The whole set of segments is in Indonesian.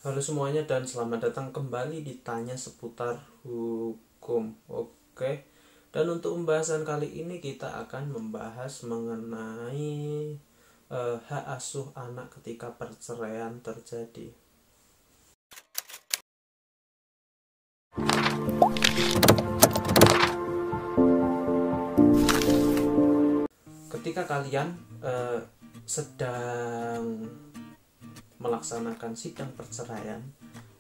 Halo semuanya dan selamat datang kembali di Tanya Seputar Hukum. Oke. Dan untuk pembahasan kali ini kita akan membahas mengenai hak asuh anak ketika perceraian terjadi. Ketika kalian sedang melaksanakan sidang perceraian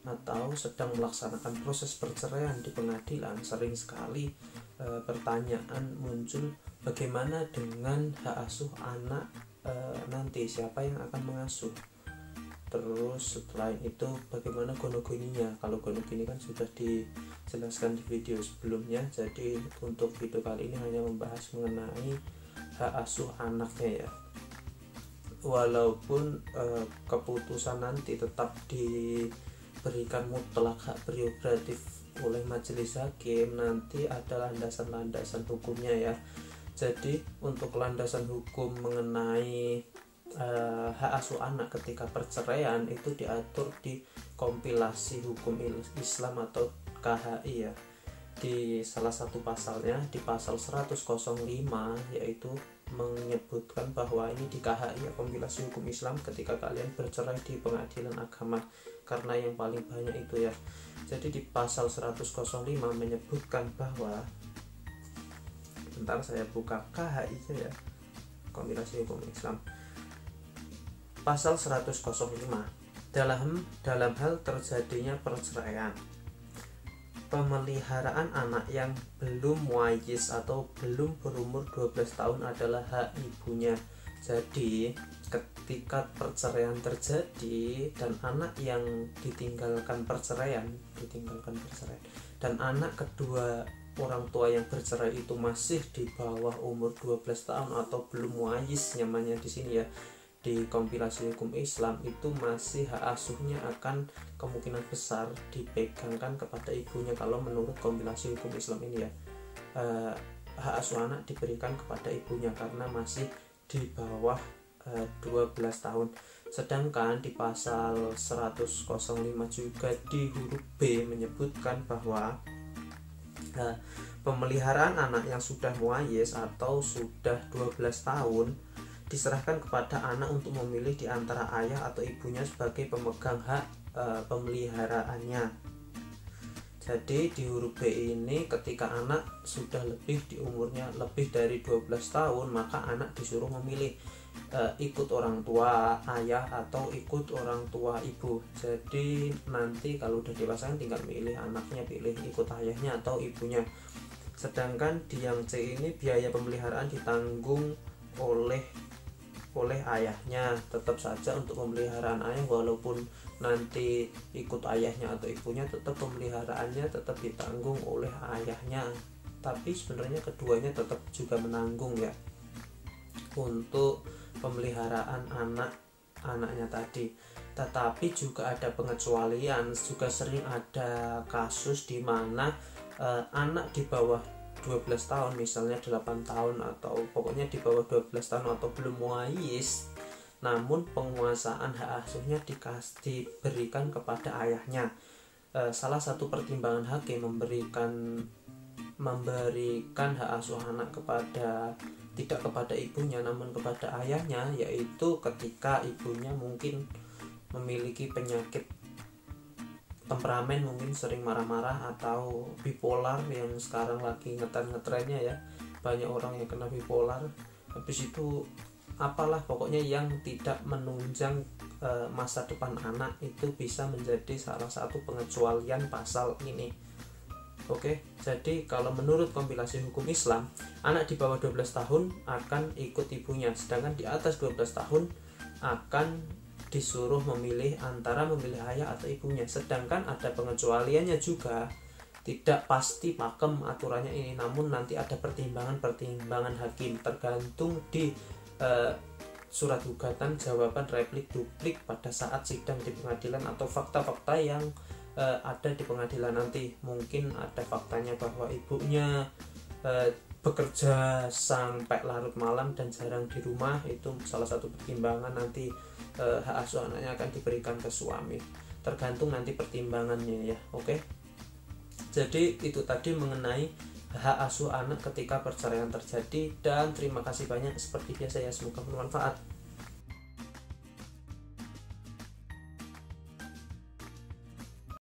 atau sedang melaksanakan proses perceraian di pengadilan, sering sekali pertanyaan muncul, bagaimana dengan hak asuh anak nanti, siapa yang akan mengasuh, terus setelah itu bagaimana gonogoninya. Kalau gonogini kan sudah dijelaskan di video sebelumnya, jadi untuk video kali ini hanya membahas mengenai hak asuh anaknya ya. Walaupun keputusan nanti tetap diberikan mutlak hak prerogatif oleh majelis hakim, nanti ada landasan-landasan hukumnya ya. Jadi untuk landasan hukum mengenai hak asuh anak ketika perceraian itu diatur di kompilasi hukum Islam atau KHI ya, di salah satu pasalnya, di pasal 105, yaitu menyebutkan bahwa ini di KHI ya, kompilasi hukum Islam ketika kalian bercerai di pengadilan agama, karena yang paling banyak itu ya. Jadi di pasal 105 menyebutkan bahwa, bentar saya buka KHI saja ya, kompilasi hukum Islam. Pasal 105, dalam hal terjadinya perceraian, pemeliharaan anak yang belum muayyiz atau belum berumur 12 tahun adalah hak ibunya. Jadi ketika perceraian terjadi dan anak yang ditinggalkan perceraian dan anak kedua orang tua yang bercerai itu masih di bawah umur 12 tahun atau belum muayyiz, namanya di sini ya, di kompilasi hukum Islam, itu masih hak asuhnya akan kemungkinan besar dipegangkan kepada ibunya. Kalau menurut kompilasi hukum Islam ini ya, hak asuh anak diberikan kepada ibunya karena masih di bawah 12 tahun. Sedangkan di pasal 105 juga di huruf B menyebutkan bahwa pemeliharaan anak yang sudah muayyiz atau sudah 12 tahun diserahkan kepada anak untuk memilih di antara ayah atau ibunya sebagai pemegang hak pemeliharaannya. Jadi di huruf B ini, ketika anak sudah di umurnya lebih dari 12 tahun, maka anak disuruh memilih ikut orang tua ayah atau ikut orang tua ibu. Jadi nanti kalau udah dewasa tinggal milih anaknya, pilih ikut ayahnya atau ibunya. Sedangkan di yang C ini, biaya pemeliharaan ditanggung oleh ayahnya. Tetap saja untuk pemeliharaan ayah, walaupun nanti ikut ayahnya atau ibunya, tetap pemeliharaannya tetap ditanggung oleh ayahnya. Tapi sebenarnya keduanya tetap juga menanggung ya untuk pemeliharaan anaknya tadi. Tetapi juga ada pengecualian, juga sering ada kasus di mana anak di bawah 12 tahun, misalnya 8 tahun atau pokoknya di bawah 12 tahun atau belum muayyiz, namun penguasaan hak asuhnya diberikan kepada ayahnya. Salah satu pertimbangan hakim memberikan hak asuh anak tidak kepada ibunya namun kepada ayahnya, yaitu ketika ibunya mungkin memiliki penyakit temperamen, mungkin sering marah-marah, atau bipolar yang sekarang lagi ngetrennya ya, banyak orang yang kena bipolar. Habis itu apalah pokoknya yang tidak menunjang masa depan anak, itu bisa menjadi salah satu pengecualian pasal ini. Oke, jadi kalau menurut kompilasi hukum Islam, anak di bawah 12 tahun akan ikut ibunya, sedangkan di atas 12 tahun akan disuruh memilih antara memilih ayah atau ibunya. Sedangkan ada pengecualiannya juga, tidak pasti pakem aturannya ini, namun nanti ada pertimbangan hakim, tergantung di surat gugatan, jawaban, replik, duplik pada saat sidang di pengadilan, atau fakta-fakta yang ada di pengadilan nanti. Mungkin ada faktanya bahwa ibunya bekerja sampai larut malam dan jarang di rumah, itu salah satu pertimbangan nanti hak asuh anaknya akan diberikan ke suami. tergantung nanti pertimbangannya ya. Oke, jadi itu tadi mengenai hak asuh anak ketika perceraian terjadi, dan terima kasih banyak seperti biasa ya, semoga bermanfaat.